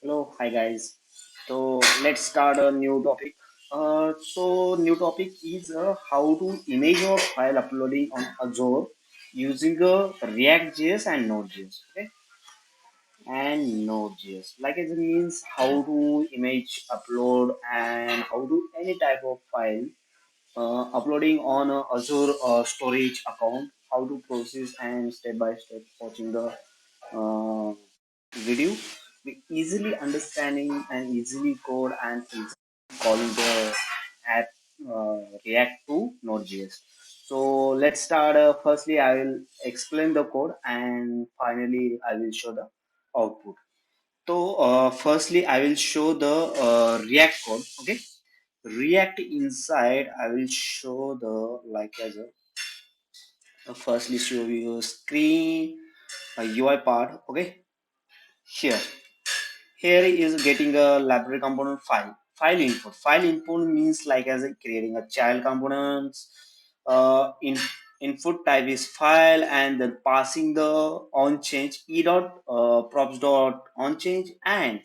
Hello, hi guys. So let's start a new topic. New topic is how to image or file uploading on Azure using React.js and Node.js. Okay, and Node.js. Like it means how to image upload and how to any type of file uploading on Azure storage account. How to process and step by step watching the uh, video we easily understanding and easily code and easily calling the app React to Node.js. So let's start. Firstly, I will explain the code and finally I will show the output. So firstly, I will show the React code. Okay, React inside. I will show the like as a firstly show you screen a UI part. Okay, here. Here is getting a library component file. File input. File input means like as a creating a child components. In input type is file and then passing the on change e dot props dot on change and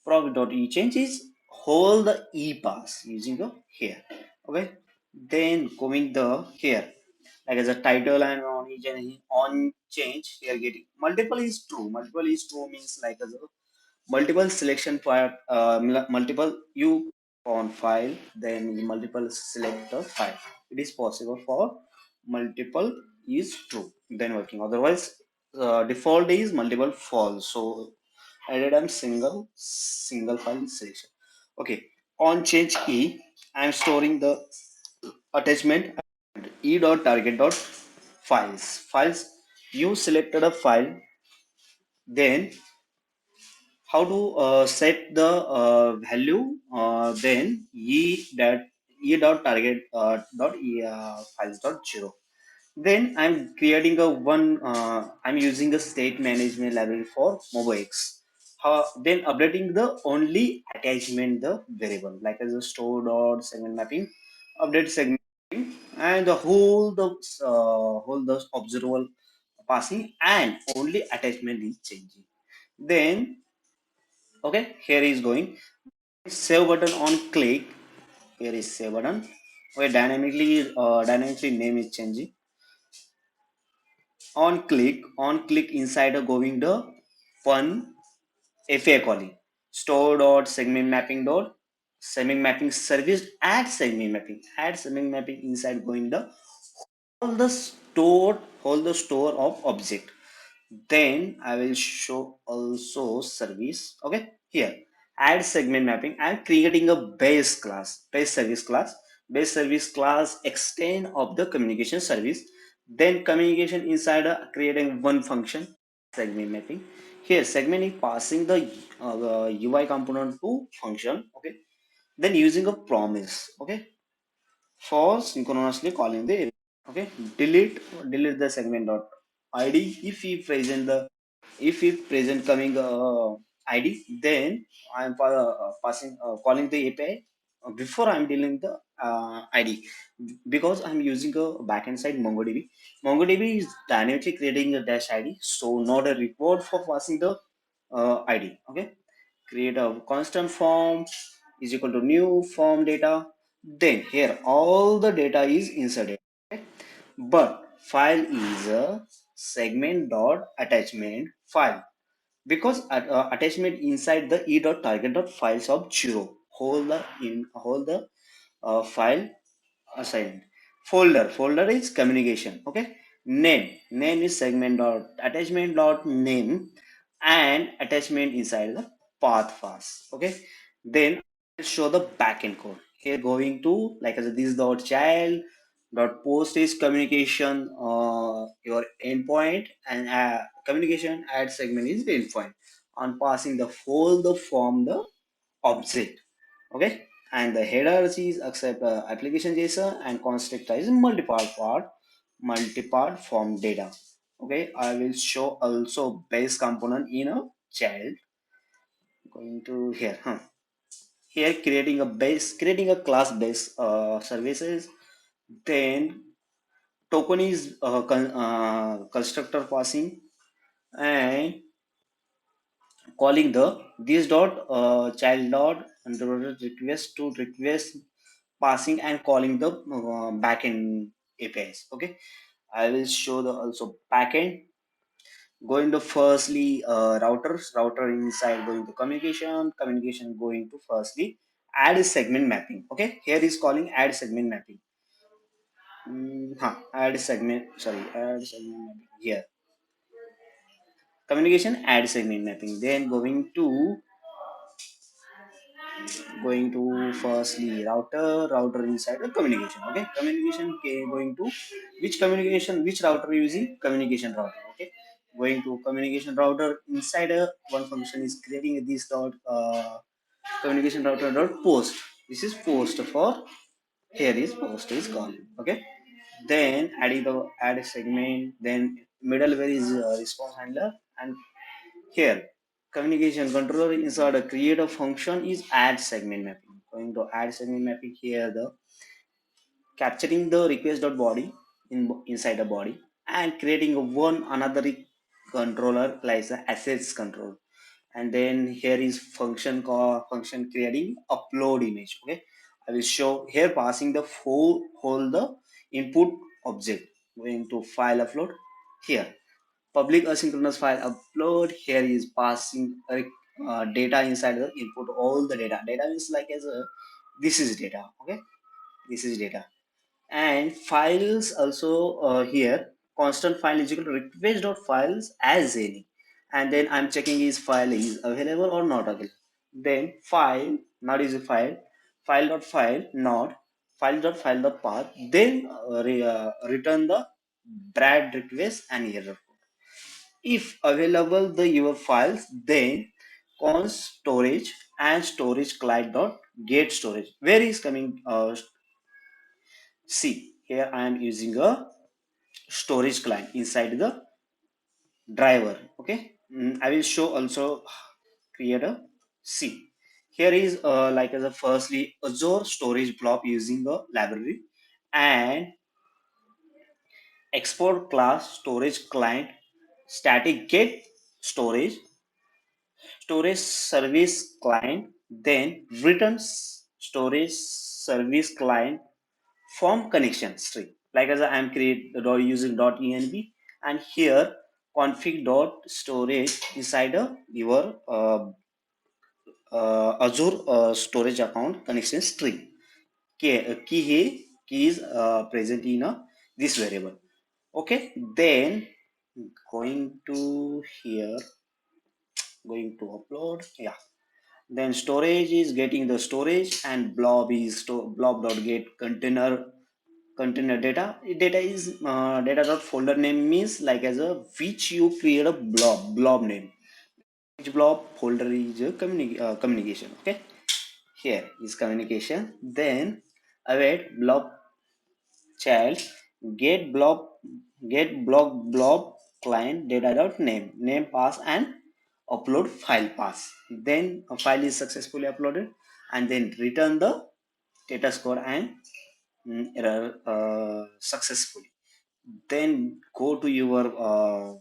props dot e change is hold the e pass using the here. Okay. Then going the here like as a title and on change here getting multiple is true. Multiple is true means like as a multiple selection part multiple you on file then multiple select the file it is possible for multiple is true then working otherwise default is multiple false so added on single file selection. Okay, on change e I am storing the attachment e dot target dot files you selected a file then how to set the value then e dot target dot e files dot zero then I'm creating a one I'm using the state management library for MobiX. Then updating the only attachment the variable like as a store dot segment mapping update segment and the whole the observable passing and only attachment is changing then okay here is going save button on click here is save button okay dynamically name is changing on click inside a going the one fa calling store dot segment mapping dot segment mapping service add segment mapping inside going the hold the store of object then I will show also service. Okay, here add segment mapping. I'm creating a base service class extend of the communication service. Then communication inside creating one function segment mapping. Here segment is passing the UI component to function. Okay, then using a promise. Okay, for synchronously calling the event. Okay, delete the segment dot id if we present the if we present coming id then I'm passing calling the api before I'm dealing the id because I'm using a backend side mongodb is dynamically creating a dash id so not a report for passing the id. Okay, create a constant form is equal to new form data then here all the data is inserted. Okay? But file is a segment dot attachment file because attachment inside the e dot target dot files of zero hold the file assigned folder is communication. Okay, name is segment dot attachment dot name and attachment inside the path fast. Okay, then I'll show the backend code here going to like as this dot child dot post is communication your endpoint and communication add segment is the endpoint on passing the folder from the object. Okay, and the headers is accept application JSON and constructor is multi-part form data. Okay, I will show also base component in a child going to here. Here creating a class base services then token is constructor passing and calling the this dot child dot under request to request passing and calling the backend APIs. Okay, I will show the also backend. Going to firstly router inside going to communication going to firstly add a segment mapping. Okay, here is calling add segment mapping. Add segment, sorry, add segment mapping here. Communication add segment mapping. Then going to firstly router inside the communication. Okay, communication, okay, going to which router using communication router. Okay, going to communication router inside a one function is creating this dot communication router dot post. This is post for here is post is called. Okay, then adding the add segment, then middleware is response handler, and here, communication controller inside a create a function is add segment mapping. Going to add segment mapping here, the capturing the request.body inside the body and creating a one another controller like the assets control. And then here is function call function creating upload image. Okay, I will show here passing the whole the input object going to file upload here public asynchronous file upload here is passing data inside the input all the data is like as a this is data. Okay, this is data and files also here constant file is equal to request dot files as any and then I'm checking is file is available or not available. Then file not is a file dot file not file dot path then return the brad request and error. If available the your files, then const storage and storage client dot get storage. Where is coming? See here I am using a storage client inside the driver. Okay, I will show also create a C. Here is like as a firstly Azure storage blob using a library and export class storage client static get storage service client, then returns storage service client from connection string. Like as I am create using .env and here config dot storage inside your Azure storage account connection string. Key is present in this variable. Okay, then going to here, going to upload. Yeah, then storage is getting the storage and blob is blob dot get container data is data dot folder name means like as a which you create a blob name which blob folder is a communication. Okay, here is communication, then await blob child get blob client data dot name pass and upload file pass. Then a file is successfully uploaded and then return the data score and error successfully. Then go to your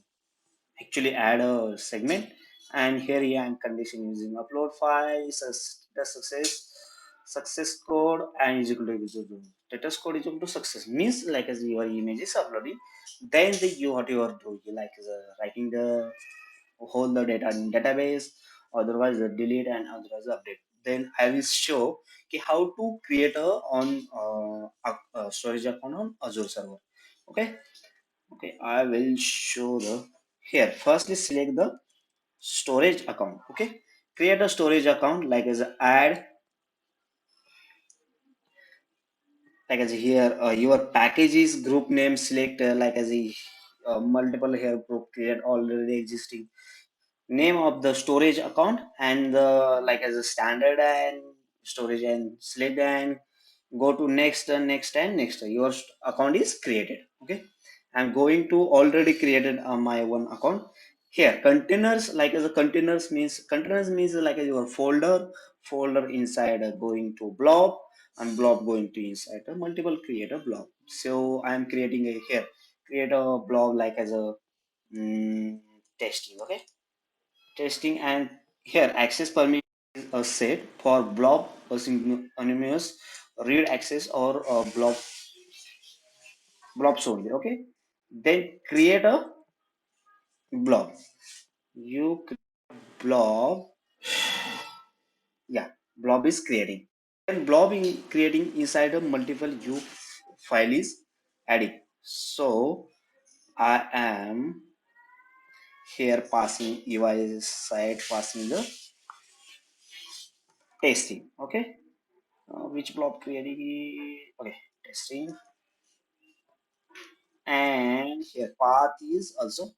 actually add a segment and here I am condition using upload file the success code and is equal to status code is equal to success means like as your image is uploading then the you what you are doing like writing the hold the data in database otherwise delete and otherwise update. Then I will show okay, how to create on a storage account on Azure server. Okay, okay, I will show the here firstly select the storage account. Okay, create a storage account like as add like as here your packages group name select like as a multiple here group create already existing name of the storage account and like as a standard and storage and select and go to next and next and next your account is created. Okay, I'm going to already created my one account. Here containers like as a containers means like as your folder inside going to blob and blob going to inside a multiple create a blob. So I'm creating a here create a blob like as a testing. Okay, testing and Here, access permission is a set for blob, a synonymous read access or blobs only. Okay. Then create a blob. You create blob. Yeah, blob is creating. And blob in creating inside a multiple U file is adding. So I am here passing UI side passing the testing. Okay. Which blob creating? Okay, testing. And here path is also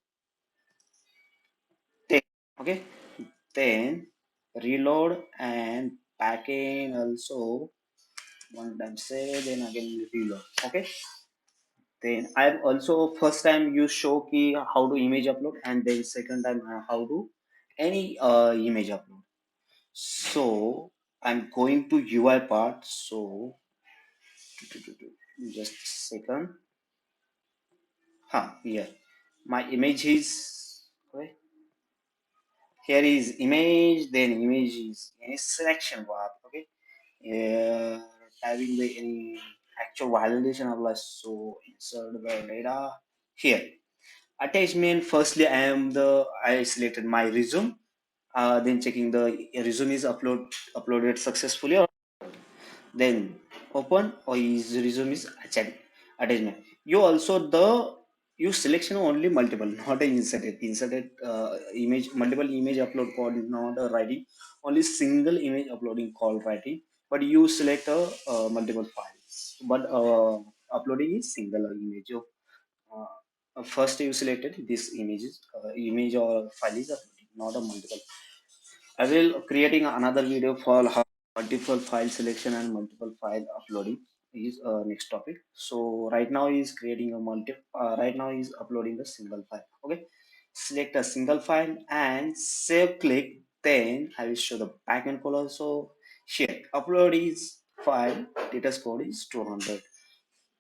10. Okay, then reload and backend also one time say then again reload. Okay, then I've also first time you show key how to image upload, and then second time how to any image upload. So I'm going to UI part. So just second. Here my image is okay. Here is image, then image is any selection bar. Okay, having the any actual validation of less. So insert the data here. Attachment. Firstly, I selected my resume. Then checking the resume is uploaded successfully, or then open or is resume is attachment. You also the you selection only multiple, not a inserted image, multiple image upload called not a writing, only single image uploading called writing. But you select a multiple files, but uploading is single image of first you selected this images image or file is uploading, not a multiple. I will creating another video for how multiple file selection and multiple file uploading is next topic. So right now is creating a right now is uploading a single file. Okay, select a single file and save click. Then I will show the backend code also. Here upload is file data code is 200.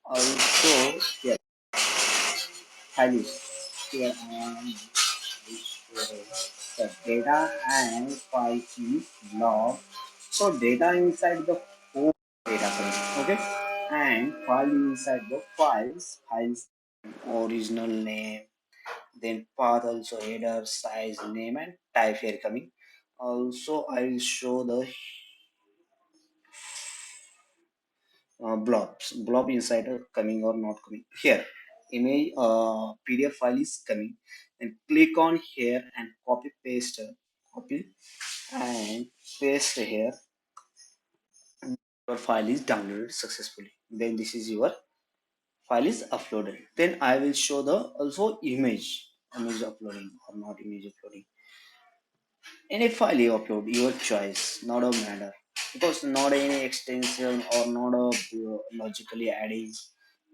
Also here file is here the data and file is log. So data inside the whole data frame, okay, and file inside the files original name, then path also header size name and type here coming. Also I will show the blob inside are coming or not coming here. Image PDF file is coming, and click on here and copy and paste here. Your file is downloaded successfully, then this is your file is uploaded. Then I will show the also image uploading or not image uploading. Any file you upload, your choice, not a matter, because not any extension or not a logically adding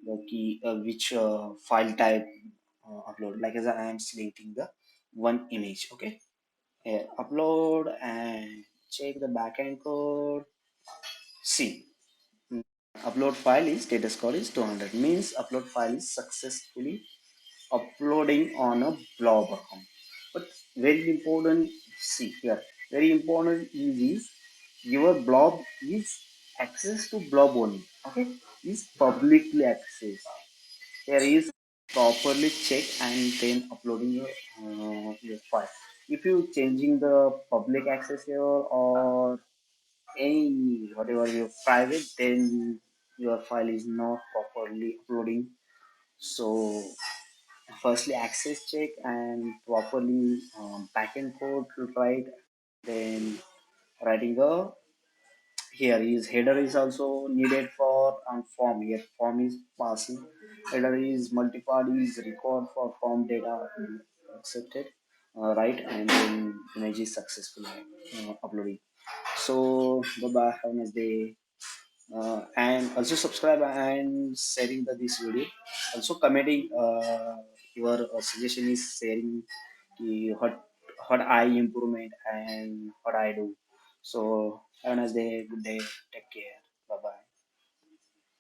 the key which file type upload. Like as I am selecting the one image. Okay, here upload and check the backend code. See, upload file is status code is 200, means upload file is successfully uploading on a blob account. But very important, see here, very important is your blob is access to blob only. Okay, is publicly access. There is properly check and then uploading your file. If you changing the public access here or any whatever your private, then your file is not properly uploading. So firstly access check and properly backend code to write, then writing a here is header is also needed for form. Here form is passing, header is multipart is record for form data accepted, right, and then image is successfully uploading. So bye bye, have a nice day. And also subscribe and sharing this video, also commenting your suggestion is sharing the what I improvement and what I do. So have a nice day, good day, take care, bye bye.